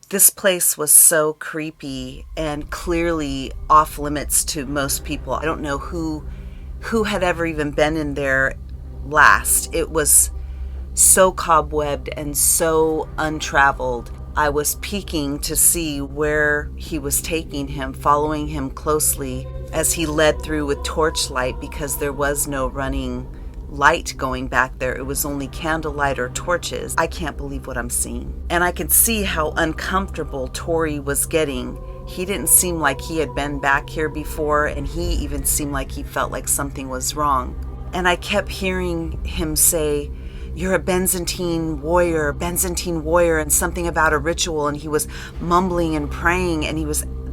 This place was so creepy and clearly off limits to most people. I don't know who had ever even been in there last. It was so cobwebbed and so untraveled. I was peeking to see where he was taking him, following him closely as he led through with torchlight, because there was no running light going back there. It was only candlelight or torches. I can't believe what I'm seeing. And I could see how uncomfortable Tori was getting. He didn't seem like he had been back here before, and he even seemed like he felt like something was wrong. And I kept hearing him say, "You're a Byzantine warrior, and something about a ritual," and he was mumbling and praying, and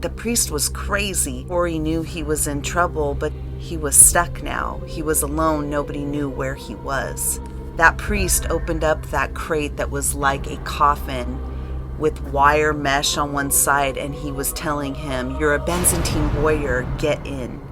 the priest was crazy. Tori knew he was in trouble, but he was stuck now. He was alone. Nobody knew where he was. That priest opened up that crate that was like a coffin with wire mesh on one side, and he was telling him, "You're a Byzantine warrior, get in."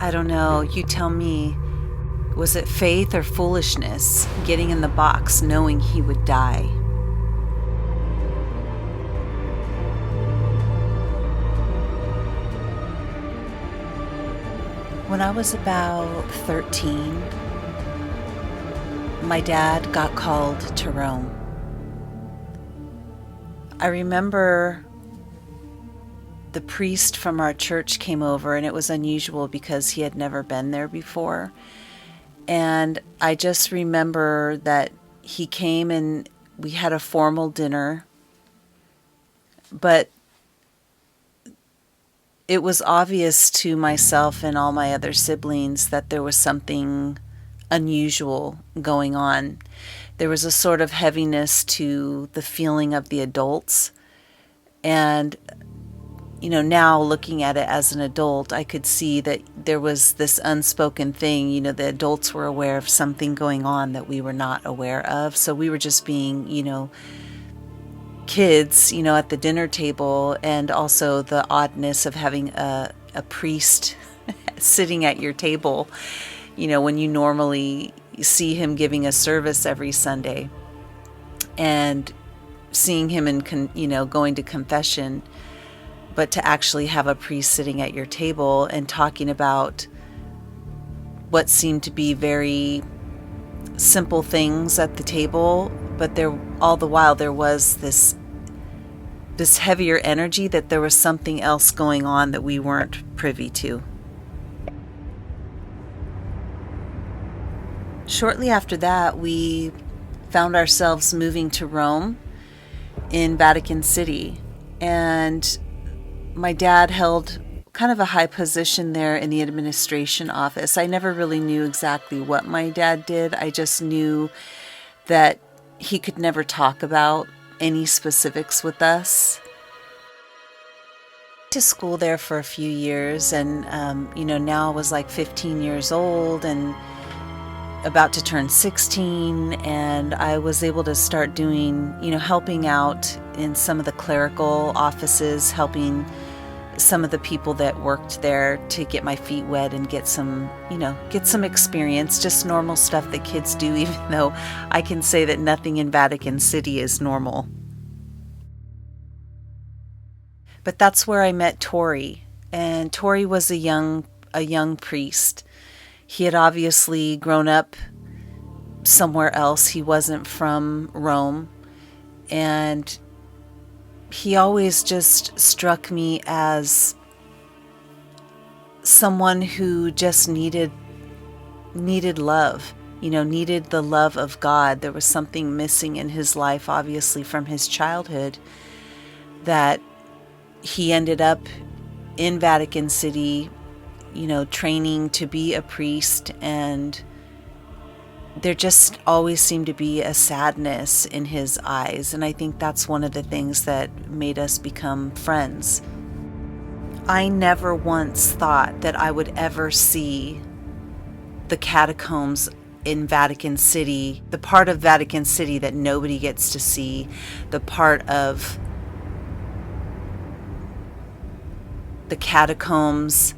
I don't know, you tell me. Was it faith or foolishness, getting in the box knowing he would die? When I was about 13, my dad got called to Rome. I remember the priest from our church came over, and it was unusual because he had never been there before. And I just remember that he came and we had a formal dinner, but it was obvious to myself and all my other siblings that there was something unusual going on. There was a sort of heaviness to the feeling of the adults. And now looking at it as an adult, I could see that there was this unspoken thing. The adults were aware of something going on that we were not aware of. So we were just being, kids, at the dinner table, and also the oddness of having a priest sitting at your table, when you normally see him giving a service every Sunday, and seeing him in, going to confession. But to actually have a priest sitting at your table and talking about what seemed to be very simple things at the table, but all the while there was this heavier energy, that there was something else going on that we weren't privy to. Shortly after that, we found ourselves moving to Rome in Vatican City, and my dad held kind of a high position there in the administration office. I never really knew exactly what my dad did. I just knew that he could never talk about any specifics with us. To school there for a few years, and now I was like 15 years old and about to turn 16, and I was able to start doing, helping out in some of the clerical offices, helping some of the people that worked there to get my feet wet and get some experience, just normal stuff that kids do, even though I can say that nothing in Vatican City is normal. But that's where I met Tori, and Tori was a young priest. He had obviously grown up somewhere else. He wasn't from Rome, and he always just struck me as someone who just needed love, needed the love of God. There was something missing in his life, obviously from his childhood, that he ended up in Vatican City, training to be a priest, and there just always seemed to be a sadness in his eyes. And I think that's one of the things that made us become friends. I never once thought that I would ever see the catacombs in Vatican City, the part of Vatican City that nobody gets to see, the part of the catacombs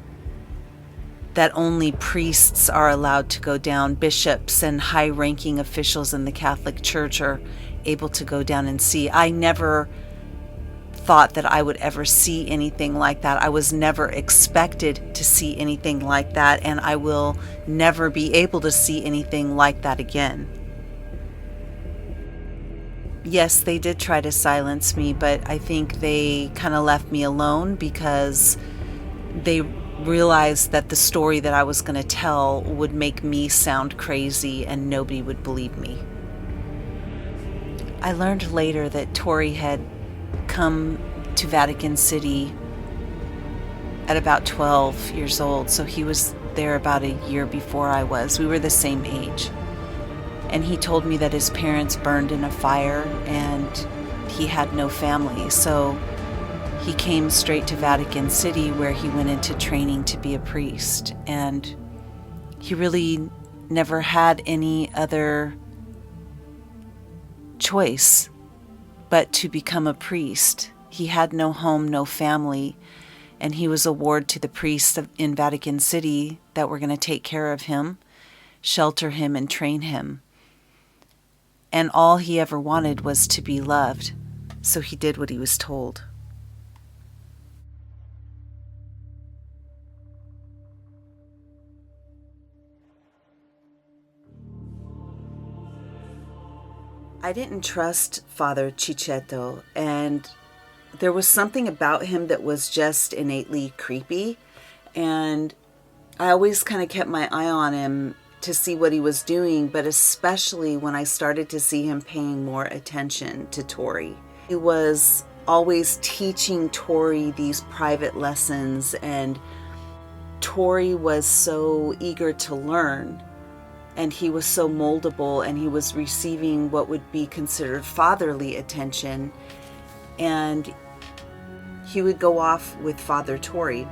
that only priests are allowed to go down. Bishops and high-ranking officials in the Catholic Church are able to go down and see. I never thought that I would ever see anything like that. I was never expected to see anything like that, and I will never be able to see anything like that again. Yes, they did try to silence me, but I think they kind of left me alone because they realized that the story that I was going to tell would make me sound crazy and nobody would believe me. I learned later that Tori had come to Vatican City at about 12 years old, so he was there about a year before I was. We were the same age. And he told me that his parents burned in a fire and he had no family, so he came straight to Vatican City, where he went into training to be a priest. And he really never had any other choice but to become a priest. He had no home, no family, and he was a ward to the priests in Vatican City that were going to take care of him, shelter him, and train him. And all he ever wanted was to be loved, so he did what he was told. I didn't trust Father Cicetto, and there was something about him that was just innately creepy, and I always kind of kept my eye on him to see what he was doing, but especially when I started to see him paying more attention to Tori. He was always teaching Tori these private lessons, and Tori was so eager to learn. And he was so moldable, and he was receiving what would be considered fatherly attention. And he would go off with Father Tori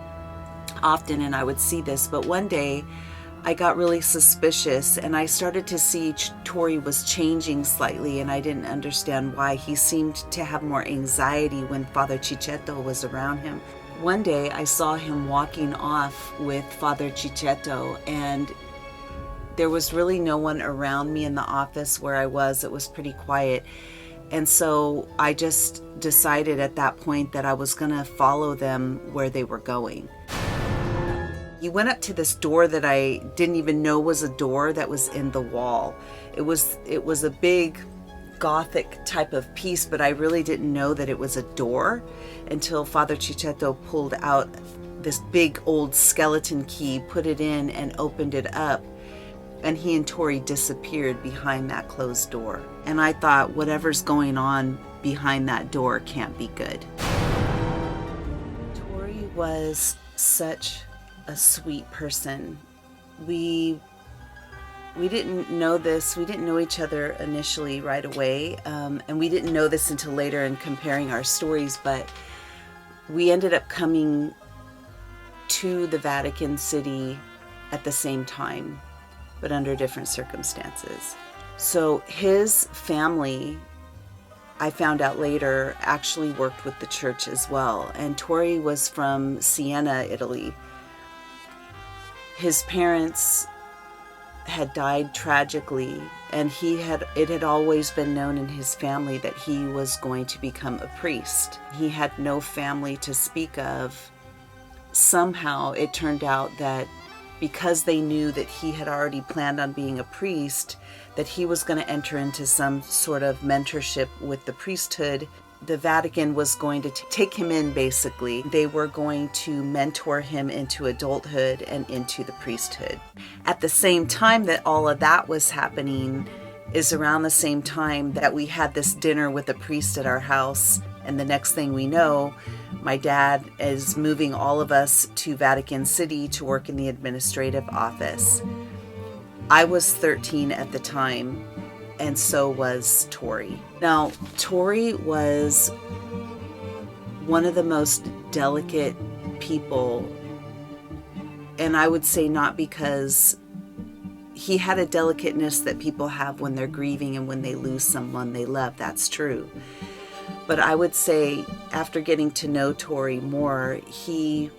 often, and I would see this. But one day I got really suspicious, and I started to see Tori was changing slightly, and I didn't understand why. He seemed to have more anxiety when Father Cicetto was around him. One day I saw him walking off with Father Cicetto, and there was really no one around me in the office where I was. It was pretty quiet. And so I just decided at that point that I was going to follow them where they were going. He went up to this door that I didn't even know was a door that was in the wall. It was a big Gothic type of piece, but I really didn't know that it was a door until Father Cicetto pulled out this big old skeleton key, put it in, and opened it up. And he and Tori disappeared behind that closed door. And I thought, whatever's going on behind that door can't be good. Tori was such a sweet person. We didn't know this. We didn't know each other initially right away. And we didn't know this until later in comparing our stories. But we ended up coming to the Vatican City at the same time, but under different circumstances. So his family, I found out later, actually worked with the church as well. And Tori was from Siena, Italy. His parents had died tragically, and it had always been known in his family that he was going to become a priest. He had no family to speak of. Somehow it turned out that because they knew that he had already planned on being a priest, that he was going to enter into some sort of mentorship with the priesthood. The Vatican was going to take him in, basically. They were going to mentor him into adulthood and into the priesthood. At the same time that all of that was happening is around the same time that we had this dinner with a priest at our house. And the next thing we know, my dad is moving all of us to Vatican City to work in the administrative office. I was 13 at the time, and so was Tori. Now, Tori was one of the most delicate people. And I would say not because he had a delicateness that people have when they're grieving and when they lose someone they love. That's true. But I would say after getting to know Tori more, he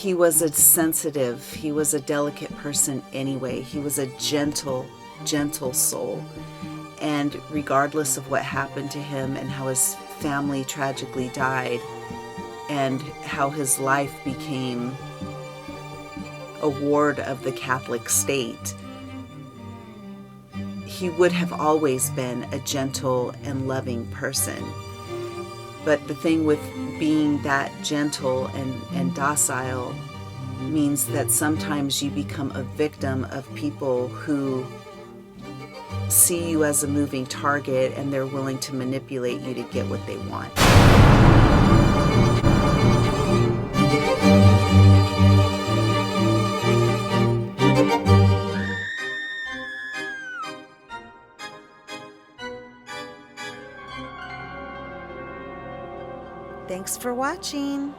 was a sensitive, he was a delicate person anyway. He was a gentle soul. And regardless of what happened to him and how his family tragically died and how his life became a ward of the Catholic state, he would have always been a gentle and loving person. But the thing with being that gentle and docile means that sometimes you become a victim of people who see you as a moving target and they're willing to manipulate you to get what they want. Thanks for watching.